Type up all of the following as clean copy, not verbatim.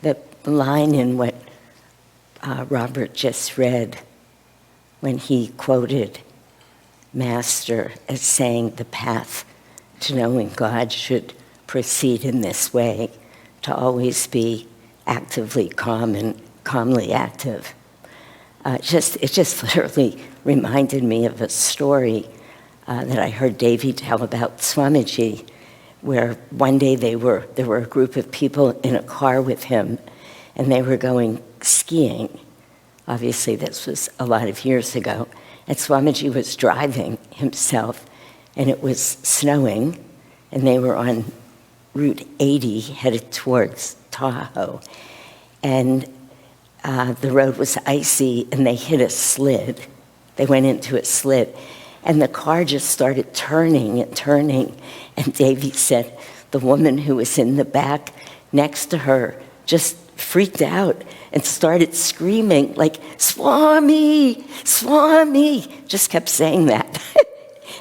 the line in what Robert just read when he quoted Master as saying the path to knowing God should proceed in this way, to always be actively calm and calmly active. It just literally reminded me of a story that I heard Davy tell about Swamiji, where one day there were a group of people in a car with him, and they were going skiing. Obviously, this was a lot of years ago. And Swamiji was driving himself, and it was snowing, and they were on Route 80 headed towards Tahoe. And the road was icy, and they hit a slid. They went into a slid, and the car just started turning and turning. And Davy said the woman who was in the back next to her just freaked out and started screaming, like, "Swami, Swami," just kept saying that.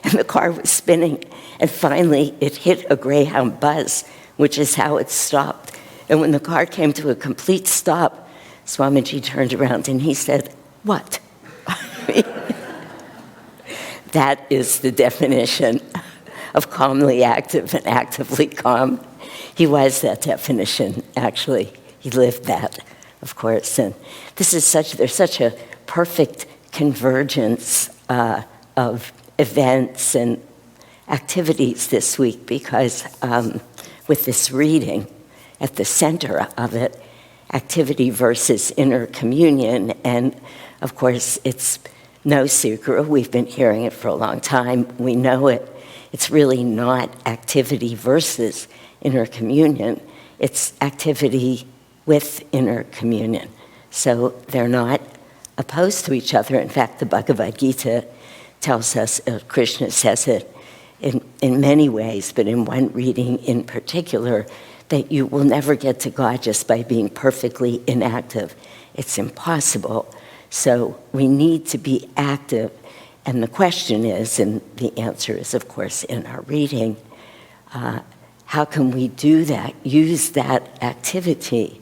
And the car was spinning. And finally, it hit a Greyhound bus, which is how it stopped. And when the car came to a complete stop, Swamiji turned around and he said, "What?" That is the definition of calmly active and actively calm. He was that definition, actually. He lived that, of course. And there's such a perfect convergence of events and activities this week, because with this reading at the center of it, activity versus inner communion. And of course, it's no secret. We've been hearing it for a long time. We know it. It's really not activity versus inner communion. It's activity with inner communion. So they're not opposed to each other. In fact, the Bhagavad Gita tells us, Krishna says it in many ways, but in one reading in particular, that you will never get to God just by being perfectly inactive. It's impossible. So we need to be active. And the question is, and the answer is, of course, in our reading, how can we do that, use that activity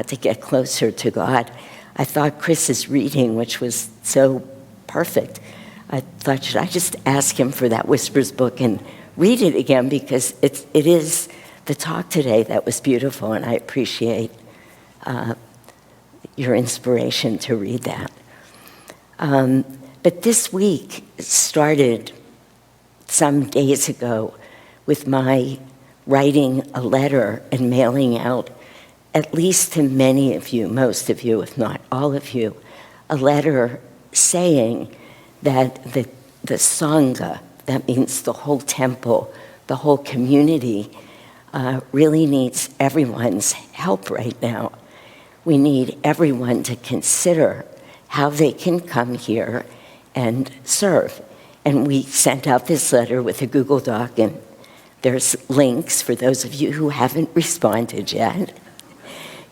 to get closer to God? I thought Chris's reading, which was so perfect, I thought, should I just ask him for that Whispers book and read it again, because it is the talk today that was beautiful, and I appreciate your inspiration to read that. But this week started some days ago with my writing a letter and mailing out, at least to many of you, most of you, if not all of you, a letter saying that the Sangha, that means the whole temple, the whole community, really needs everyone's help right now. We need everyone to consider how they can come here and serve. And we sent out this letter with a Google Doc, and there's links for those of you who haven't responded yet.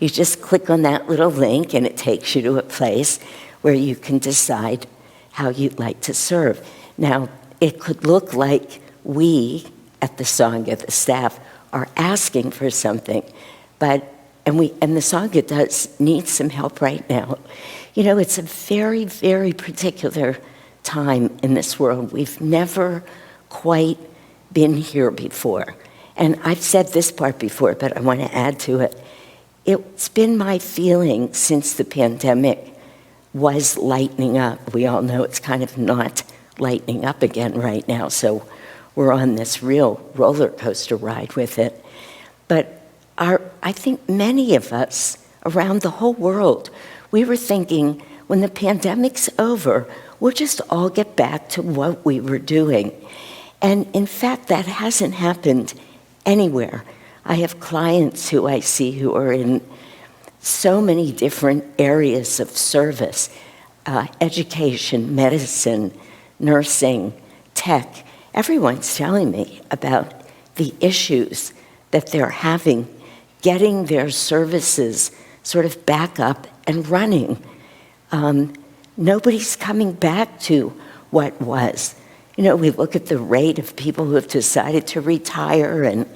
You just click on that little link, and it takes you to a place where you can decide how you'd like to serve. Now, it could look like we at the Sangha, the staff, are asking for something, but and the Sangha does need some help right now. You know, it's a very, very particular time in this world. We've never quite been here before. And I've said this part before, but I want to add to it. It's been my feeling since the pandemic was lightening up. We all know it's kind of not lightening up again right now, so we're on this real roller coaster ride with it. But I think many of us around the whole world, we were thinking, when the pandemic's over, we'll just all get back to what we were doing. And in fact, that hasn't happened anywhere. I have clients who I see who are in so many different areas of service, education, medicine, nursing, tech. Everyone's telling me about the issues that they're having getting their services sort of back up and running. Nobody's coming back to what was. You know, we look at the rate of people who have decided to retire and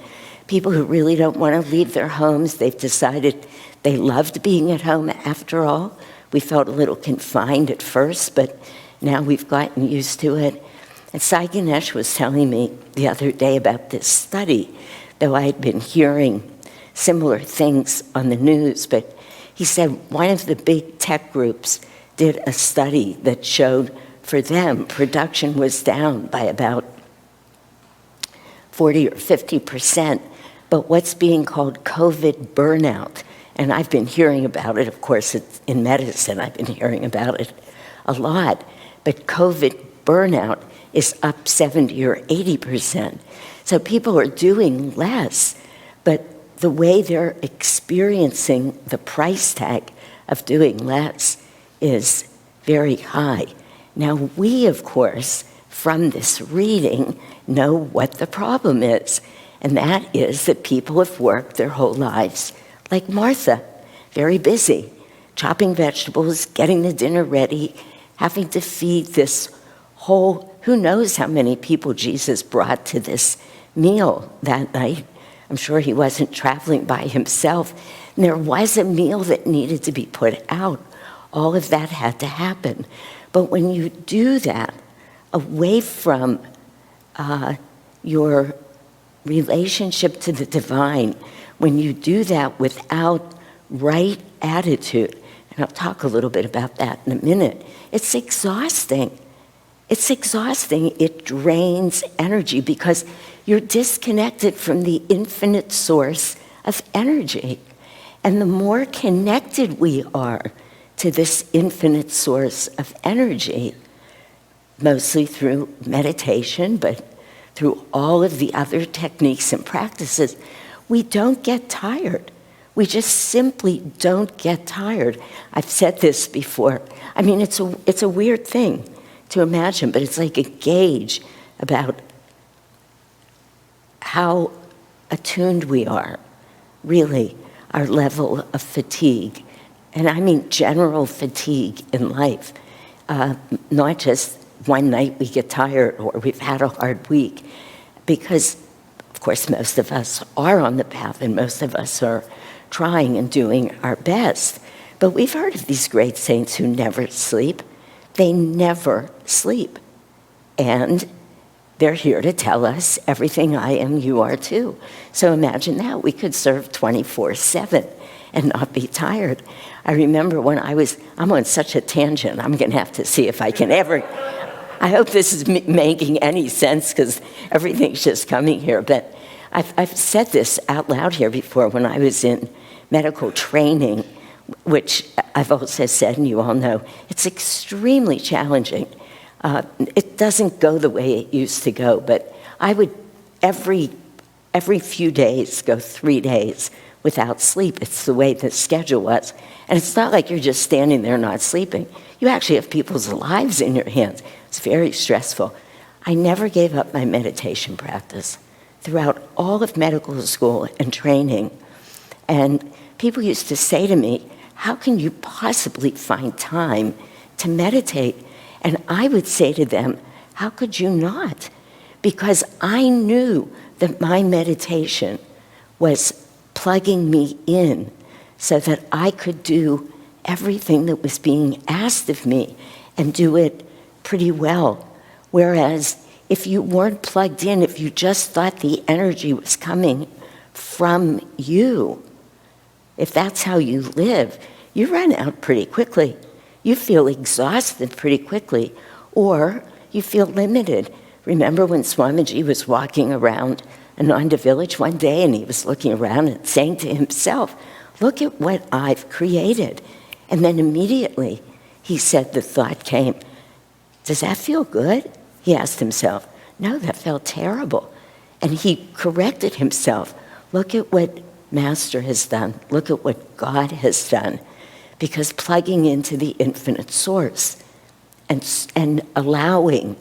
people who really don't want to leave their homes. They've decided they loved being at home after all. We felt a little confined at first, but now we've gotten used to it. And Sai Ganesh was telling me the other day about this study, though I had been hearing similar things on the news, but he said one of the big tech groups did a study that showed for them production was down by about 40 or 50%, but what's being called COVID burnout, and I've been hearing about it, of course, it's in medicine, I've been hearing about it a lot, but COVID burnout is up 70 or 80%. So people are doing less, but the way they're experiencing the price tag of doing less is very high. Now, we, of course, from this reading, know what the problem is, and that is that people have worked their whole lives like Martha, very busy, chopping vegetables, getting the dinner ready, having to feed this whole, who knows how many people Jesus brought to this meal that night. I'm sure he wasn't traveling by himself. And there was a meal that needed to be put out. All of that had to happen. But when you do that, away from your relationship to the divine, when you do that without right attitude, and I'll talk a little bit about that in a minute, it's exhausting. It's exhausting. It drains energy because you're disconnected from the infinite source of energy. And the more connected we are to this infinite source of energy, mostly through meditation, but through all of the other techniques and practices, we don't get tired. We just simply don't get tired. I've said this before. I mean, it's a weird thing to imagine, but it's like a gauge about how attuned we are, really, our level of fatigue. And I mean general fatigue in life, not just one night we get tired or we've had a hard week, because, of course, most of us are on the path and most of us are trying and doing our best. But we've heard of these great saints who never sleep. They never sleep. And they're here to tell us everything I am, you are too. So imagine that. We could serve 24/7 and not be tired. I remember when I'm on such a tangent, I'm going to have to see if I can ever, I hope this is making any sense because everything's just coming here. But I've said this out loud here before when I was in medical training, which I've also said, and you all know, it's extremely challenging. It doesn't go the way it used to go, but I would every few days go 3 days without sleep. It's the way the schedule was. And it's not like you're just standing there not sleeping. You actually have people's lives in your hands. It's very stressful. I never gave up my meditation practice throughout all of medical school and training. And people used to say to me, how can you possibly find time to meditate? And I would say to them, how could you not? Because I knew that my meditation was plugging me in so that I could do everything that was being asked of me and do it pretty well. Whereas if you weren't plugged in, if you just thought the energy was coming from you, if that's how you live, you run out pretty quickly. You feel exhausted pretty quickly, or you feel limited. Remember when Swamiji was walking around Ananda Village one day and he was looking around and saying to himself, look at what I've created. And then immediately he said, the thought came, does that feel good? He asked himself. No, that felt terrible. And he corrected himself. Look at what Master has done. Look at what God has done. Because plugging into the infinite source and allowing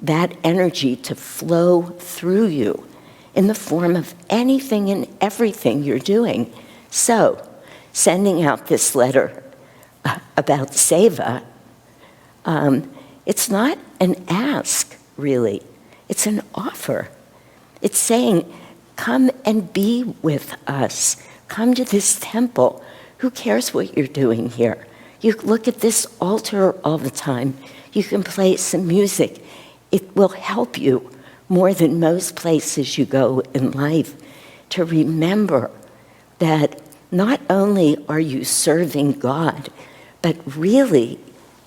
that energy to flow through you in the form of anything and everything you're doing. So, sending out this letter about seva, it's not an ask, really. It's an offer. It's saying, come and be with us. Come to this temple. Who cares what you're doing here? You look at this altar all the time. You can play some music. It will help you more than most places you go in life to remember that not only are you serving God, but really,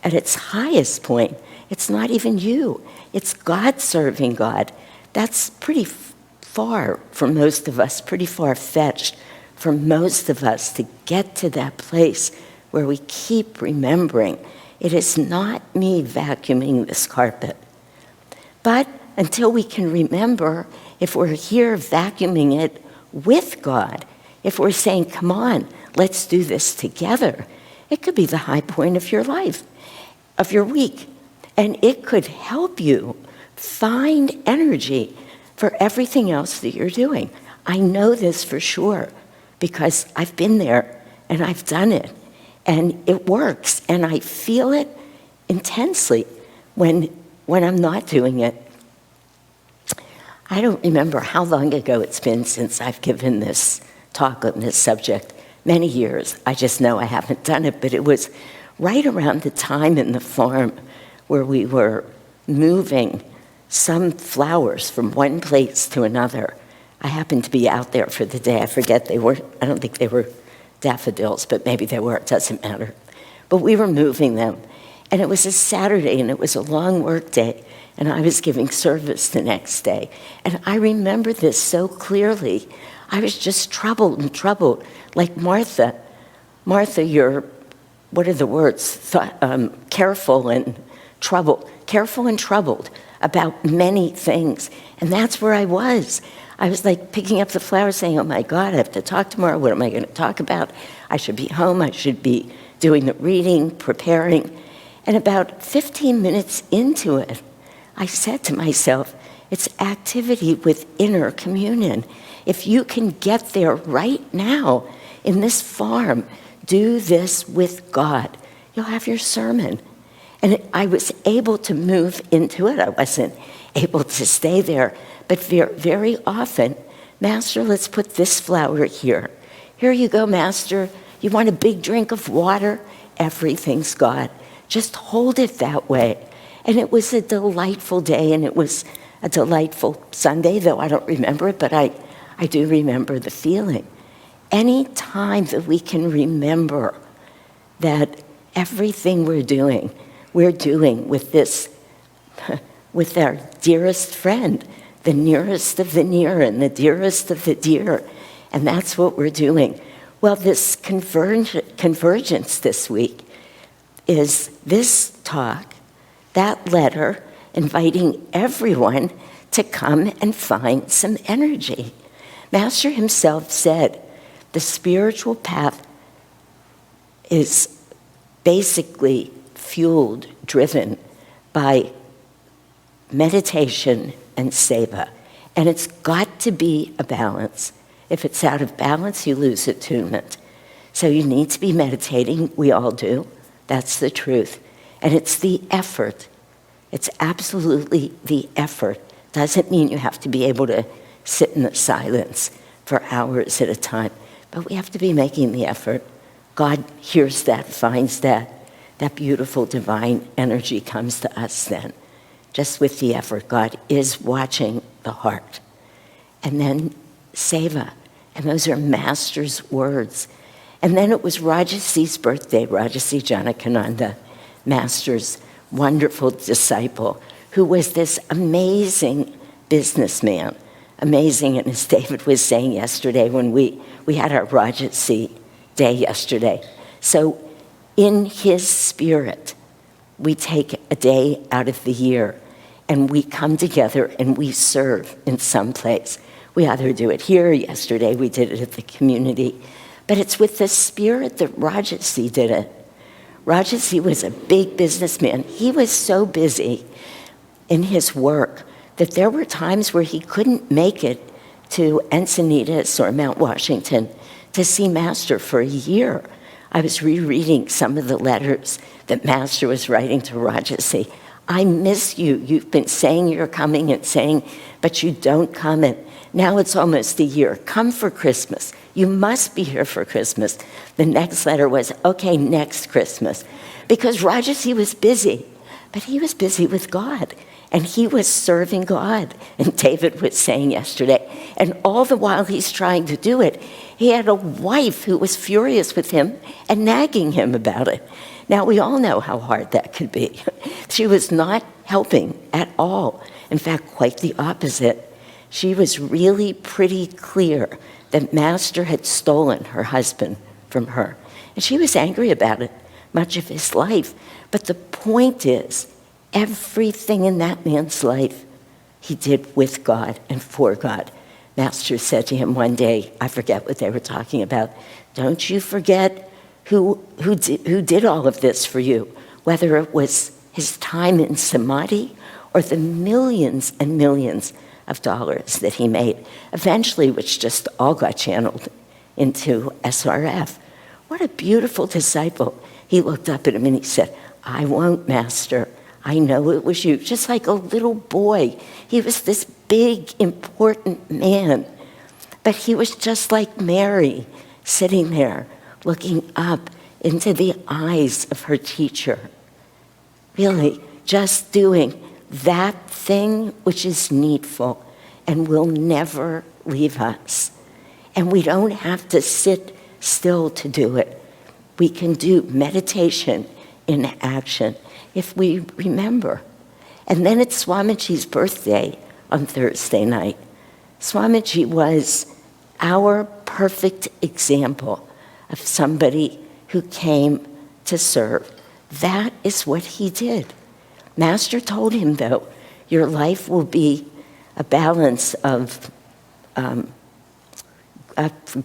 at its highest point, it's not even you. It's God serving God. That's pretty far for most of us, pretty far-fetched for most of us to get to that place where we keep remembering it is not me vacuuming this carpet. But until we can remember, if we're here vacuuming it with God, if we're saying, come on, let's do this together, it could be the high point of your life, of your week. And it could help you find energy for everything else that you're doing. I know this for sure because I've been there and I've done it. And it works. And I feel it intensely when I'm not doing it. I don't remember how long ago it's been since I've given this talk on this subject. Many years. I just know I haven't done it, but it was right around the time in the farm where we were moving some flowers from one place to another. I happened to be out there for the day. I forget I don't think they were daffodils, but maybe they were, it doesn't matter. But we were moving them. And it was a Saturday, and it was a long work day, and I was giving service the next day. And I remember this so clearly. I was just troubled, like Martha. Martha, you're, what are the words? Careful and troubled about many things. And that's where I was. I was like picking up the flowers saying, oh my God, I have to talk tomorrow. What am I going to talk about? I should be home. I should be doing the reading, preparing. And about 15 minutes into it, I said to myself, it's activity with inner communion. If you can get there right now in this farm, do this with God, you'll have your sermon. And I was able to move into it. I wasn't able to stay there. But very often, Master, let's put this flower here. Here you go, Master. You want a big drink of water? Everything's God. Just hold it that way. And it was a delightful day, and it was a delightful Sunday, though I don't remember it, but I do remember the feeling. Any time that we can remember that everything we're doing with this, with our dearest friend, the nearest of the near and the dearest of the dear, and that's what we're doing. Well, this convergence this week is this talk, that letter, inviting everyone to come and find some energy. Master himself said, the spiritual path is basically fueled, driven by meditation and seva. And it's got to be a balance. If it's out of balance, you lose attunement. So you need to be meditating. We all do. That's the truth. And it's the effort. It's absolutely the effort. Doesn't mean you have to be able to sit in the silence for hours at a time. But we have to be making the effort. God hears that, finds that. That beautiful divine energy comes to us then. Just with the effort, God is watching the heart. And then seva. And those are Master's words. And then it was Rajasi's birthday, Rajasi Janakananda, Master's wonderful disciple, who was this amazing businessman. Amazing, and as David was saying yesterday when we had our Rajasi day yesterday. So in his spirit, we take a day out of the year and we come together and we serve in some place. We either do it here, yesterday we did it at the community, but it's with the spirit that Rajasi did it. Rajasi was a big businessman. He was so busy in his work that there were times where he couldn't make it to Encinitas or Mount Washington to see Master for a year. I was rereading some of the letters that Master was writing to I miss you. You've been saying you're coming and saying, but you don't come. And Now it's almost a year. Come for Christmas. You must be here for Christmas. The next letter was, okay, next Christmas. Because Rajarsi was busy, but he was busy with God. And he was serving God. And David was saying yesterday, and all the while he's trying to do it, he had a wife who was furious with him and nagging him about it. Now, we all know how hard that could be. She was not helping at all. In fact, quite the opposite. She was really pretty clear that Master had stolen her husband from her. And she was angry about it much of his life. But the point is, everything in that man's life he did with God and for God. Master said to him one day, I forget what they were talking about, don't you forget who did all of this for you, whether it was his time in Samadhi or the millions and millions of dollars that he made, eventually, which just all got channeled into SRF. What a beautiful disciple. He looked up at him and he said, I won't, Master. I know it was you. Just like a little boy. He was this big, important man. But he was just like Mary, sitting there, looking up into the eyes of her teacher. Really, just doing that thing which is needful and will never leave us. And we don't have to sit still to do it. We can do meditation in action if we remember. And then it's Swamiji's birthday on Thursday night. Swamiji was our perfect example of somebody who came to serve. That is what he did. Master told him, though, your life will be a balance of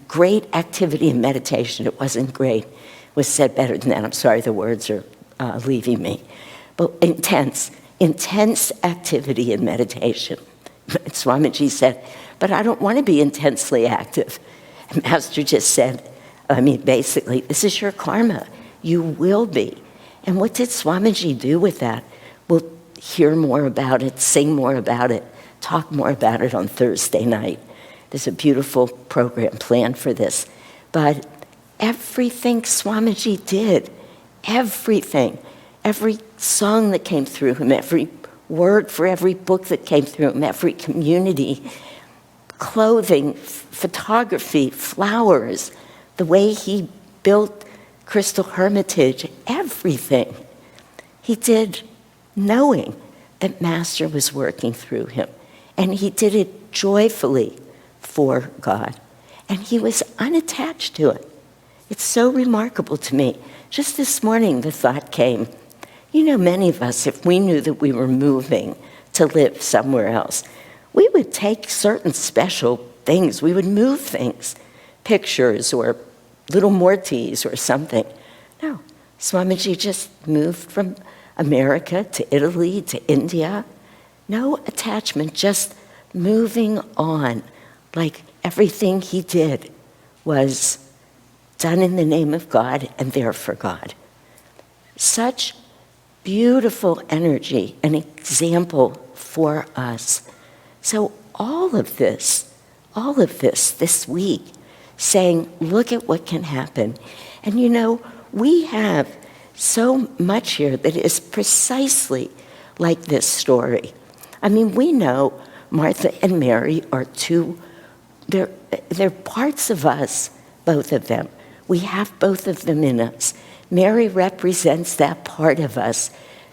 great activity and meditation. It wasn't great. It was said better than that. I'm sorry, the words are leaving me. But intense activity and meditation. Swamiji said, but I don't want to be intensely active. And Master just said, basically, this is your karma. You will be. And what did Swamiji do with that? We'll hear more about it, sing more about it, talk more about it on Thursday night. There's a beautiful program planned for this. But everything Swamiji did, everything, every song that came through him, every word for every book that came through him, every community, clothing, photography, flowers, the way he built Crystal Hermitage, everything he did knowing that Master was working through him. And he did it joyfully for God. And he was unattached to it. It's so remarkable to me. Just this morning, the thought came, many of us, if we knew that we were moving to live somewhere else, we would take certain special things. We would move things, pictures or little Murtis or something. No, Swamiji just moved from America to Italy to India. No attachment, just moving on, like everything he did was done in the name of God and there for God. Such beautiful energy, an example for us. So all of this this week, saying, look at what can happen. And we have so much here that is precisely like this story. We know Martha and Mary are they're parts of us, both of them. We have both of them in us. Mary represents that part of us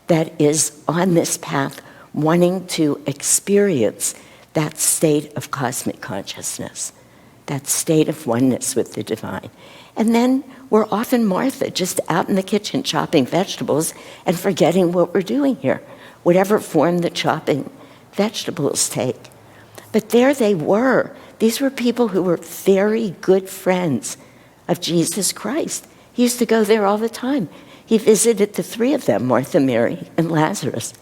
that is on this path wanting to experience that state of cosmic consciousness, that state of oneness with the divine. And then we're often Martha, just out in the kitchen chopping vegetables and forgetting what we're doing here, whatever form the chopping vegetables take. But there they were. These were people who were very good friends of Jesus Christ. He used to go there all the time. He visited the three of them, Martha, Mary, and Lazarus.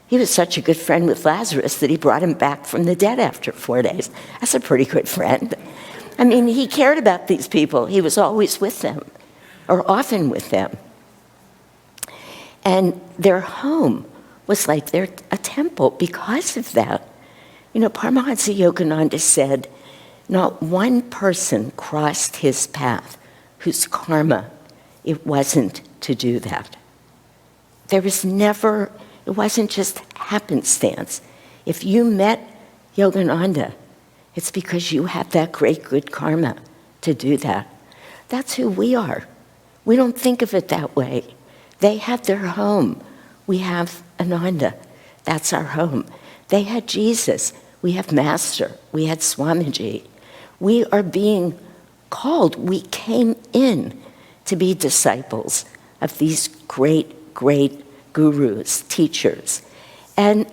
He was such a good friend with Lazarus that he brought him back from the dead after 4 days. That's a pretty good friend. He cared about these people. He was always with them, or often with them. And their home was like a temple because of that. Paramhansa Yogananda said, not one person crossed his path whose karma it wasn't to do that. There was never, it wasn't just happenstance. If you met Yogananda, it's because you have that great good karma to do that. That's who we are. We don't think of it that way. They had their home. We have Ananda. That's our home. They had Jesus. We have Master. We had Swamiji. We are being called. We came in to be disciples of these great, great gurus, teachers. And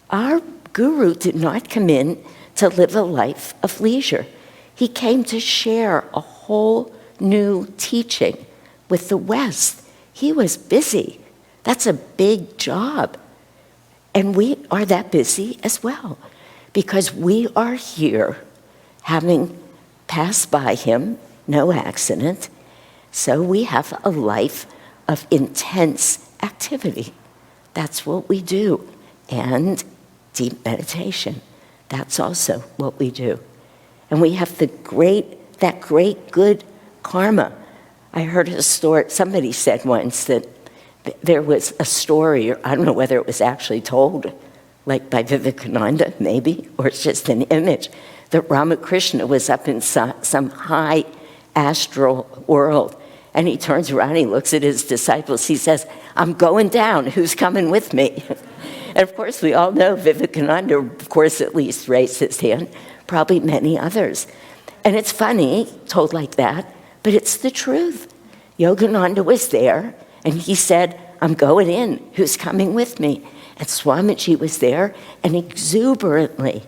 our guru did not come in to live a life of leisure. He came to share a whole new teaching with the West. He was busy. That's a big job. And we are that busy as well, because we are here having passed by him, no accident. So we have a life of intense activity. That's what we do. And deep meditation. That's also what we do. And we have that great good karma. I heard a story, somebody said once that there was a story, or I don't know whether it was actually told, like by Vivekananda maybe, or it's just an image, that Ramakrishna was up in some high astral world, and he turns around, he looks at his disciples, he says, I'm going down, who's coming with me? And of course we all know Vivekananda, of course at least, raised his hand, probably many others. And it's funny, told like that, but it's the truth. Yogananda was there, and he said, I'm going in, who's coming with me? And Swamiji was there and exuberantly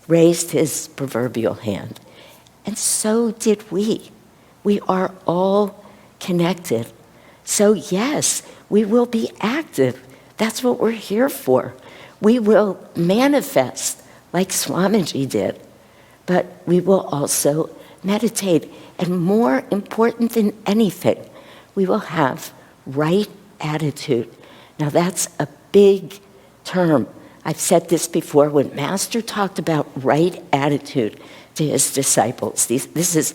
raised his proverbial hand. And so did we. We are all connected. So yes, we will be active. That's what we're here for. We will manifest like Swamiji did, but we will also meditate. And more important than anything, we will have right attitude. Now that's a big term. I've said this before. When Master talked about right attitude to his disciples, this is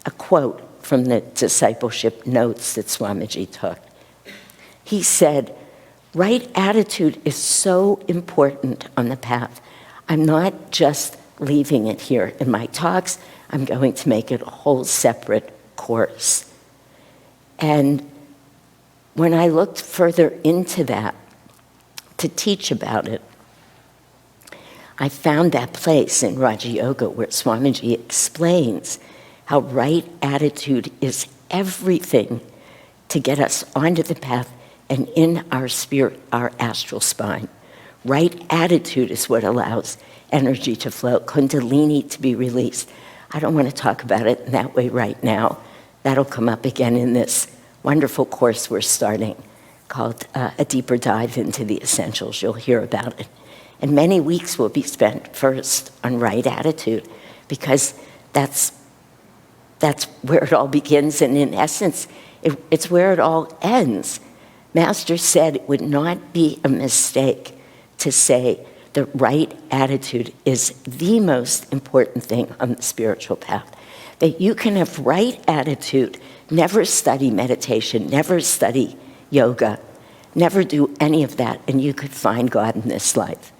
a quote from the discipleship notes that Swamiji took. He said, right attitude is so important on the path. I'm not just leaving it here in my talks. I'm going to make it a whole separate course. And when I looked further into that to teach about it, I found that place in Raja Yoga where Swamiji explains how right attitude is everything to get us onto the path and in our spirit, our astral spine. Right attitude is what allows energy to flow, kundalini to be released. I don't want to talk about it in that way right now. That'll come up again in this wonderful course we're starting called A Deeper Dive into the Essentials. You'll hear about it. And many weeks will be spent first on right attitude, because that's where it all begins, and in essence, it's where it all ends. Master said it would not be a mistake to say the right attitude is the most important thing on the spiritual path. That you can have right attitude, never study meditation, never study yoga, never do any of that, and you could find God in this life.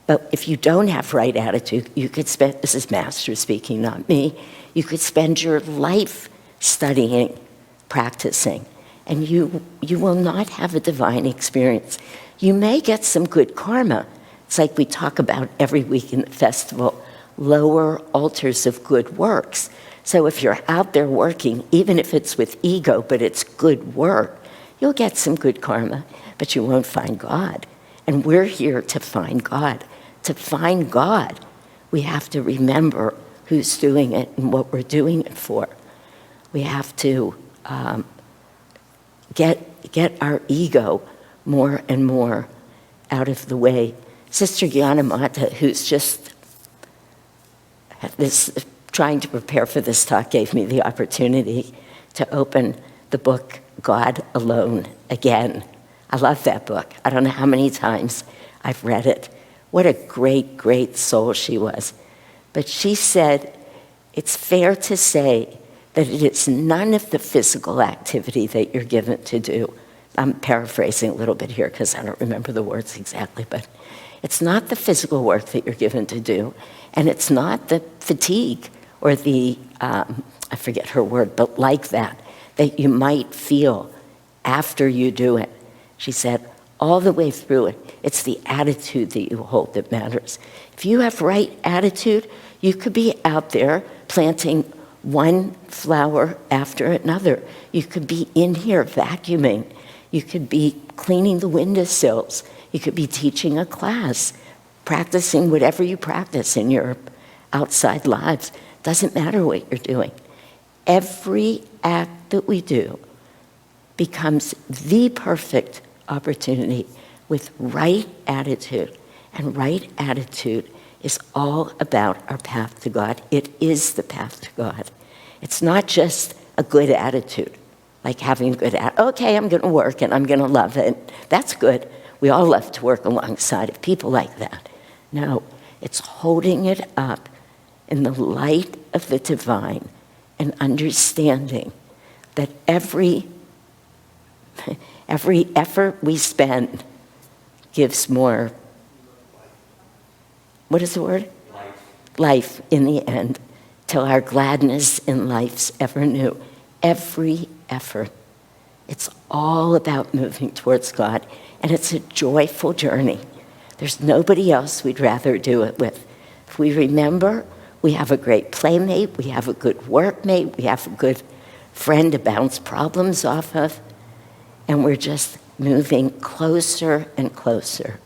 But if you don't have right attitude, you could spend, this is Master speaking, not me, you could spend your life studying, practicing, and you will not have a divine experience. You may get some good karma. It's like we talk about every week in the festival, lower altars of good works. So if you're out there working, even if it's with ego, but it's good work, you'll get some good karma, but you won't find God. And we're here to find God. To find God, we have to remember who's doing it and what we're doing it for. We have to get our ego more and more out of the way. Sister Gyanamata, who's just trying to prepare for this talk, gave me the opportunity to open the book God Alone again. I love that book. I don't know how many times I've read it, What a great, great soul she was. But she said, it's fair to say that it is none of the physical activity that you're given to do. I'm paraphrasing a little bit here because I don't remember the words exactly, but it's not the physical work that you're given to do, and it's not the fatigue or the, I forget her word, but like that you might feel after you do it. She said, all the way through it, it's the attitude that you hold that matters. If you have right attitude, you could be out there planting one flower after another. You could be in here vacuuming. You could be cleaning the windowsills. You could be teaching a class, practicing whatever you practice in your outside lives. Doesn't matter what you're doing. Every act that we do becomes the perfect opportunity with right attitude. And right attitude is all about our path to God. It is the path to God. It's not just a good attitude, like having a good attitude. Okay, I'm going to work and I'm going to love it. That's good. We all love to work alongside of people like that. No, it's holding it up in the light of the divine and understanding that every effort we spend gives more, what is the word? Life in the end, till our gladness in life's ever new. Every effort. It's all about moving towards God, and it's a joyful journey. There's nobody else we'd rather do it with. If we remember, we have a great playmate, we have a good workmate, we have a good friend to bounce problems off of, and we're just moving closer and closer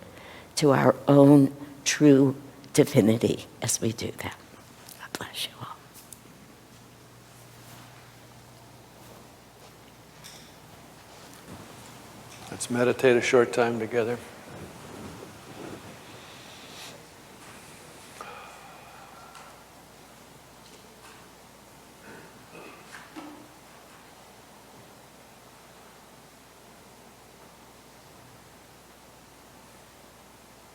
to our own true divinity as we do that. God bless you all. Let's meditate a short time together.